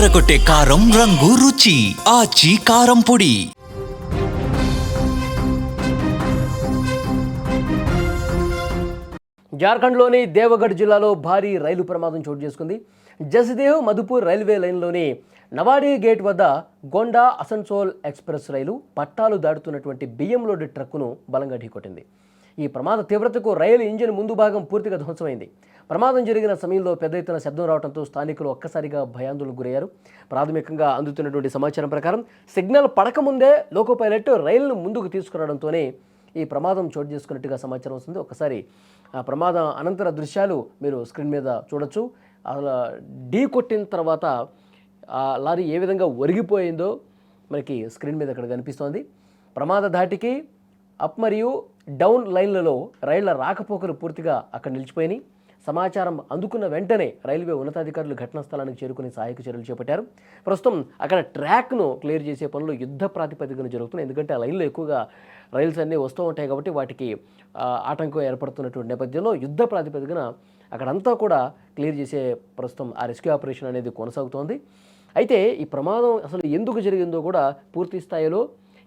అదరకొట్టే కారం రంగు రుచి ఆచి కారం పొడి. జార్ఖండ్లోని దేవగఢ్ జిల్లాలో భారీ రైలు ప్రమాదం చోటు చేసుకుంది. జస్దేవ్ మధుపూర్ రైల్వే లైన్లోని నవాడి గేట్ వద్ద గోండా అసన్సోల్ ఎక్స్ప్రెస్ రైలు పట్టాలు దాటుతున్నటువంటి బియ్యం లోడ్ ట్రక్కును బలంగా ఢీకొట్టింది. ఈ ప్రమాద తీవ్రతకు రైలు ఇంజిన్ ముందు భాగం పూర్తిగా ధ్వంసమైంది. ప్రమాదం జరిగిన సమయంలో పెద్ద ఎత్తున శబ్దం రావడంతో స్థానికులు ఒక్కసారిగా భయాందోళనకు గురయ్యారు. ప్రాథమికంగా అందుతున్నటువంటి సమాచారం ప్రకారం సిగ్నల్ పడకముందే లోకో పైలట్ రైలును ముందుకు తీసుకురావడంతోనే ఈ ప్రమాదం చోటు చేసుకున్నట్టుగా సమాచారం వస్తుంది. ఒకసారి ఆ ప్రమాదం అనంతర దృశ్యాలు మీరు స్క్రీన్ మీద చూడొచ్చు. అలా ఢీ కొట్టిన తర్వాత ఆ లారీ ఏ విధంగా ఒరిగిపోయిందో మనకి స్క్రీన్ మీద ఇక్కడ కనిపిస్తోంది. ప్రమాద ధాటికి అప్ మరియు డౌన్ లైన్లలో రైళ్ల రాకపోకలు పూర్తిగా అక్కడ నిలిచిపోయినాయి. సమాచారం అందుకున్న వెంటనే రైల్వే ఉన్నతాధికారులు ఘటనా స్థలానికి చేరుకుని సహాయక చర్యలు చేపట్టారు. ప్రస్తుతం అక్కడ ట్రాక్ను క్లియర్ చేసే పనులు యుద్ధ ప్రాతిపదికన జరుగుతున్నాయి. ఎందుకంటే ఆ లైన్లో ఎక్కువగా రైల్స్ అన్నీ వస్తూ ఉంటాయి కాబట్టి వాటికి ఆటంకం ఏర్పడుతున్నటువంటి నేపథ్యంలో యుద్ధ ప్రాతిపదికన అక్కడంతా కూడా క్లియర్ చేసే ప్రస్తుతం ఆ రెస్క్యూ ఆపరేషన్ అనేది కొనసాగుతోంది. అయితే ఈ ప్రమాదం అసలు ఎందుకు జరిగిందో కూడా పూర్తి స్థాయిలో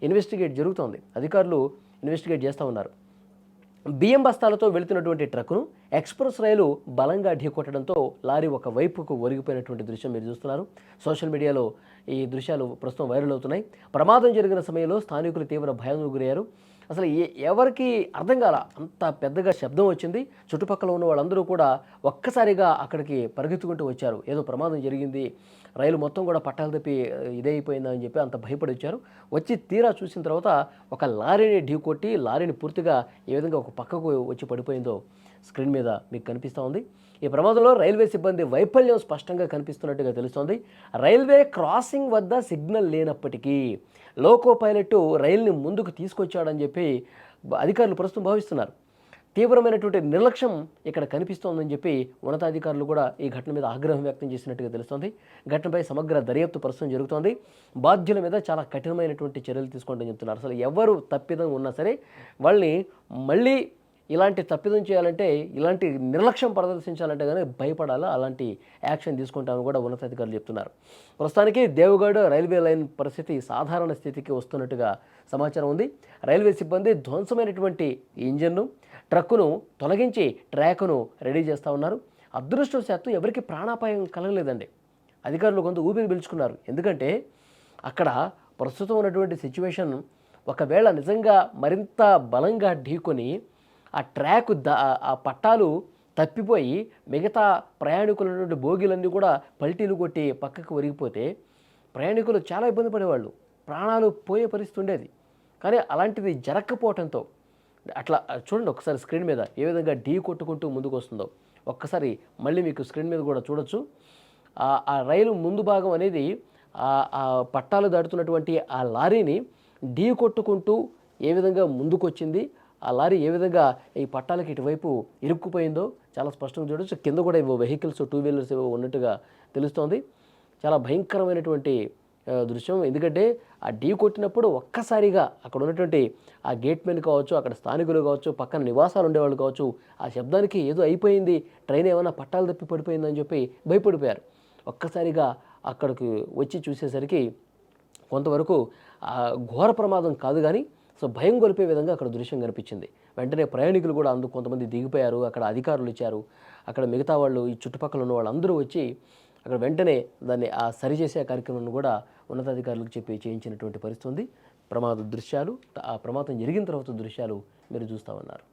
ఇన్వెస్టిగేట్ జరుగుతోంది. అధికారులు ఇన్వెస్టిగేట్ చేస్తూ ఉన్నారు. బియ్యం బస్తాలతో వెళుతున్నటువంటి ట్రక్కును ఎక్స్ప్రెస్ రైలు బలంగా ఢీకొట్టడంతో లారీ ఒక వైపుకు ఒరిగిపోయినటువంటి దృశ్యం మీరు చూస్తున్నారు. సోషల్ మీడియాలో ఈ దృశ్యాలు ప్రస్తుతం వైరల్ అవుతున్నాయి. ప్రమాదం జరిగిన సమయంలో స్థానికులు తీవ్ర భయానికి గురయ్యారు. అసలు ఎవరికి అర్థం కాల, అంత పెద్దగా శబ్దం వచ్చింది. చుట్టుపక్కల ఉన్న వాళ్ళందరూ కూడా ఒక్కసారిగా అక్కడికి పరిగెత్తుకుంటూ వచ్చారు. ఏదో ప్రమాదం జరిగింది, రైలు మొత్తం కూడా పట్టాలు తప్పి ఇదే అయిపోయిందని చెప్పి అంత భయపడి వచ్చారు. వచ్చి తీరా చూసిన తర్వాత ఒక లారీని ఢీకొట్టి లారీని పూర్తిగా ఏ విధంగా ఒక పక్కకు వచ్చి పడిపోయిందో స్క్రీన్ మీద మీకు కనిపిస్తూ ఉంది. ఈ ప్రమాదంలో రైల్వే సిబ్బంది వైఫల్యం స్పష్టంగా కనిపిస్తున్నట్టుగా తెలుస్తోంది. రైల్వే క్రాసింగ్ వద్ద సిగ్నల్ లేనప్పటికీ లోకో పైలట్ రైలుని ముందుకు తీసుకొచ్చాడని చెప్పి అధికారులు ప్రస్తుతం భావిస్తున్నారు. తీవ్రమైనటువంటి నిర్లక్ష్యం ఇక్కడ కనిపిస్తోందని చెప్పి ఉన్నతాధికారులు కూడా ఈ ఘటన మీద ఆగ్రహం వ్యక్తం చేసినట్టుగా తెలుస్తోంది. ఘటనపై సమగ్ర దర్యాప్తు ప్రస్తుతం జరుగుతోంది. బాధ్యుల మీద చాలా కఠినమైనటువంటి చర్యలు తీసుకుంటామని చెప్తున్నారు. అసలు ఎవరు తప్పిదం ఉన్నా సరే వాళ్ళని మళ్ళీ ఇలాంటి తప్పిదం చేయాలంటే, ఇలాంటి నిర్లక్ష్యం ప్రదర్శించాలంటే కానీ భయపడాలా, అలాంటి యాక్షన్ తీసుకుంటామని కూడా ఉన్నతాధికారులు చెప్తున్నారు. ప్రస్తుతానికి దేవగఢ్ రైల్వే లైన్ పరిస్థితి సాధారణ స్థితికి వస్తున్నట్టుగా సమాచారం ఉంది. రైల్వే సిబ్బంది ధ్వంసమైనటువంటి ఇంజన్ను ట్రక్కును తొలగించి ట్రాక్ను రెడీ చేస్తూ ఉన్నారు. అదృష్టవశాత్తు ఎవరికి ప్రాణాపాయం కలగలేదండి. అధికారులు కొంత ఊపిరి పీల్చుకున్నారు. ఎందుకంటే అక్కడ ప్రస్తుతం ఉన్నటువంటి సిచ్యువేషన్ ఒకవేళ నిజంగా మరింత బలంగా ఢీకొని ఆ ట్రాక్ ఆ పట్టాలు తప్పిపోయి మిగతా ప్రయాణికులైనటువంటి బోగీలన్నీ కూడా పల్టీలు కొట్టి పక్కకు ఒరిగిపోతే ప్రయాణికులు చాలా ఇబ్బంది పడేవాళ్ళు, ప్రాణాలు పోయే పరిస్థితి ఉండేది. కానీ అలాంటిది జరగకపోవడంతో అట్లా చూడండి ఒకసారి స్క్రీన్ మీద ఏ విధంగా ఢీ కొట్టుకుంటూ ముందుకు వస్తుందో ఒక్కసారి మళ్ళీ మీకు స్క్రీన్ మీద కూడా చూడొచ్చు. ఆ రైలు ముందు భాగం అనేది ఆ పట్టాలు దాటుతున్నటువంటి ఆ లారీని ఢీ కొట్టుకుంటూ ఏ విధంగా ముందుకు వచ్చింది, ఆ లారీ ఏ విధంగా ఈ పట్టాలకి ఇటువైపు ఇరుక్కుపోయిందో చాలా స్పష్టంగా చూడొచ్చు. కింద కూడా ఏవో వెహికల్స్, టూ వీలర్స్ ఏవో ఉన్నట్టుగా తెలుస్తోంది. చాలా భయంకరమైనటువంటి దృశ్యం. ఎందుకంటే ఆ ఢీ కొట్టినప్పుడు ఒక్కసారిగా అక్కడ ఉన్నటువంటి ఆ గేట్ మెన్ కావచ్చు, అక్కడ స్థానికులు కావచ్చు, పక్కన నివాసాలు ఉండేవాళ్ళు కావచ్చు, ఆ శబ్దానికి ఏదో అయిపోయింది, ట్రైన్ ఏమైనా పట్టాలు తప్పి పడిపోయిందని చెప్పి భయపడిపోయారు. ఒక్కసారిగా అక్కడికి వచ్చి చూసేసరికి కొంతవరకు ఘోర ప్రమాదం కాదు కానీ సో భయం గొలిపే విధంగా అక్కడ దృశ్యం కనిపించింది. వెంటనే ప్రయాణికులు కూడా అందుకు కొంతమంది దిగిపోయారు. అక్కడ అధికారులు ఇచ్చారు. అక్కడ మిగతా వాళ్ళు, ఈ చుట్టుపక్కల ఉన్న వాళ్ళందరూ వచ్చి అక్కడ వెంటనే దాన్ని సరిచేసే కార్యక్రమాన్ని కూడా ఉన్నతాధికారులకు చెప్పి చేయించినటువంటి పరిస్థితి ఉంది. ప్రమాద దృశ్యాలు, ఆ ప్రమాదం జరిగిన తర్వాత దృశ్యాలు మీరు చూస్తూ ఉన్నారు.